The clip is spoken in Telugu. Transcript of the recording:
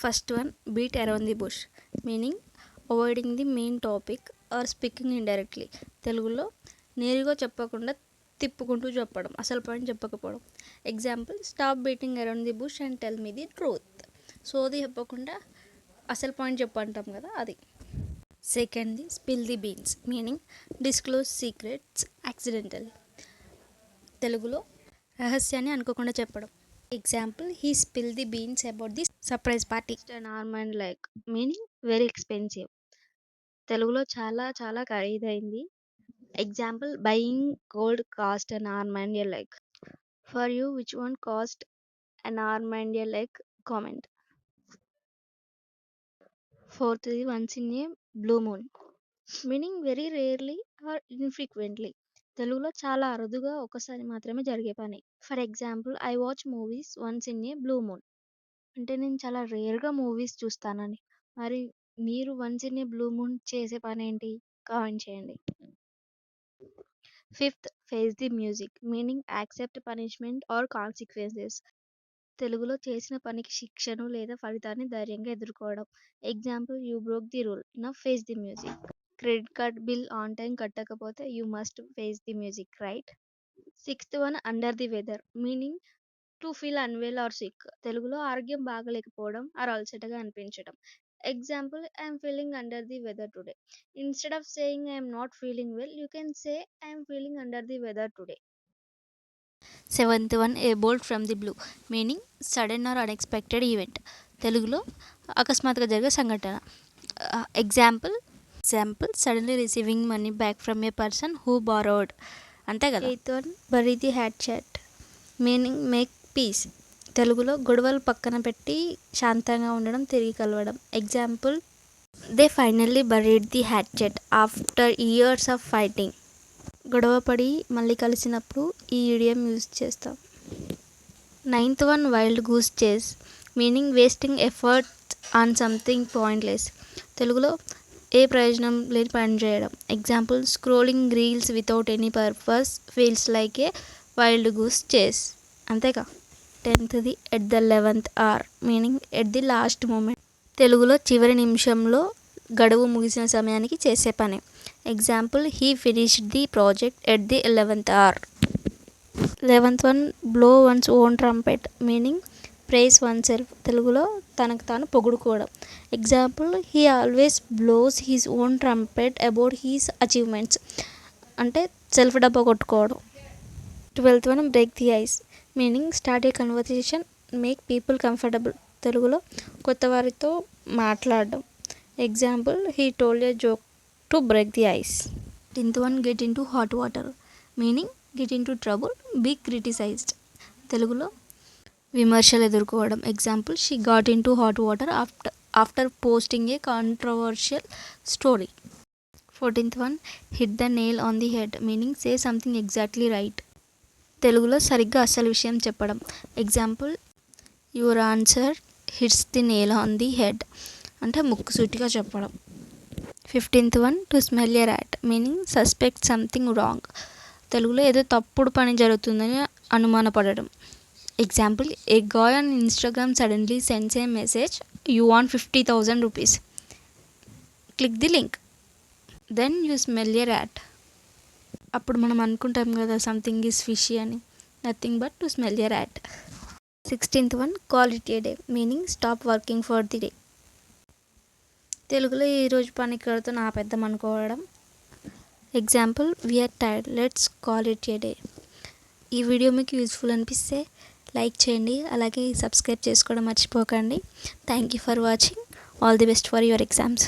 First one, beat around the bush, meaning avoiding the main topic or speaking indirectly. తెలుగులో నేరుగా చెప్పకుండా తిప్పుకుంటూ చెప్పడం, అసలు పాయింట్ చెప్పకపోవడం. Example, stop beating around the bush and tell me the truth. సోది చెప్పకుండా అసలు పాయింట్ చెప్పంటాం కదా అది. సెకండ్ది, spill the beans, meaning disclose secrets accidental. తెలుగులో రహస్యాన్ని అనుకోకుండా చెప్పడం. Example, he spill the beans about the surprise party and arm and leg, meaning very expensive. తెలుగులో చాలా చాలా ఖరీదైంది. Example, buying gold cost an arm and a leg. For you which one cost an arm and a leg, comment. ఫోర్త్ది, once in a blue moon, meaning very rarely or infrequently. తెలుగులో చాలా అరుదుగా ఒకసారి మాత్రమే జరిగే పని. For example, I watch movies once in a blue moon, అంటే నేను చాలా రేర్గా మూవీస్ చూస్తానని. మరి మీరు once in a blue moon చేసే పని ఏంటి? కామెంట్ చేయండి. Fifth, face the music, meaning accept punishment or consequences. తెలుగులో చేసిన పనికి శిక్షను లేదా ఫలితాన్ని ధైర్యంగా ఎదుర్కోవడం. Example, you broke the rule, now face the music. Credit card bill on time కట్టకపోతే you must face the music, right? Sixth one, under the weather, meaning to feel unwell or sick. తెలుగులో ఆరోగ్యం బాగలేకపోవడం ఆర్ అలసటగా అనిపించడం. Example, I'm feeling under the weather today. Instead of saying I'm not feeling well, you can say I'm feeling under the weather today. Seventh one, a bolt from the blue, meaning sudden or unexpected event. తెలుగులో అకస్మాత్తుగా జరిగే సంఘటన. Example, suddenly receiving money back from a person who borrowed, అంతే కదా. Eighth one, bury the hatchet, meaning make peace. తెలుగులో గొడవలు పక్కన పెట్టి శాంతంగా ఉండడం, తిరిగి కలవడం. Example, they finally buried the hatchet after years of fighting. గొడవ పడి మళ్ళీ కలిసినప్పుడు ఈ ఇడియం యూజ్ చేస్తాం. Ninth one, wild goose chase, meaning wasting effort on something pointless. తెలుగులో ఏ ప్రయోజనం లేని పని చేయడం. Example, scrolling reels without any purpose feels like a wild goose chase, అంతేగా. టెన్త్ది, at the 11th hour, meaning at the last moment. తెలుగులో చివరి నిమిషంలో గడువు ముగిసిన సమయానికి చేసే పని. Example, he finished the project at the 11th hour. 11th one, blow one's own trumpet, meaning praise oneself. తెలుగులో తనకు తాను పొగుడుకోవడం. Example, he always blows his own trumpet about his achievements, అంటే సెల్ఫ్ డబ్బా కొట్టుకోవడం. 12th one, break the ice, meaning start a conversation, make people comfortable. తెలుగులో కొత్త వారితో మాట్లాడడం. Example, he told a joke to break the ice. 10th one, get into hot water, meaning get into trouble, be criticised. తెలుగులో విమర్శలు ఎదుర్కోవడం. Example, she got into hot water after posting a controversial story. 14th one, hit the nail on the head, meaning say something exactly right. తెలుగులో సరిగ్గా అసలు విషయం చెప్పడం. Example, your answer hits the nail on the head, అంటే ముక్కుసూటిగా చెప్పడం. 15th one, to smell a rat, meaning suspect something wrong. తెలుగులో ఏదో తప్పుడు పని జరుగుతుందని అనుమానపడడం. Example, a guy on Instagram suddenly sends a message, you want 50,000 rupees, click the link, then you smell a rat. అప్పుడు మనం అనుకుంటాం కదా సంథింగ్ ఈజ్ ఫిషీ అని, nothing but to smell a rat. 16th one, call it a day, meaning stop working for the day. తెలుగులో ఈరోజు పని ఇక్కడితో ఆపేద్దాం అనుకోవడం. Example, we are tired, let's call it a day. ఈ వీడియో మీకు యూజ్ఫుల్ అనిపిస్తే లైక్ చేయండి, అలాగే సబ్స్క్రైబ్ చేసుకోవడం మర్చిపోకండి. Thank you for watching. All the best for your exams.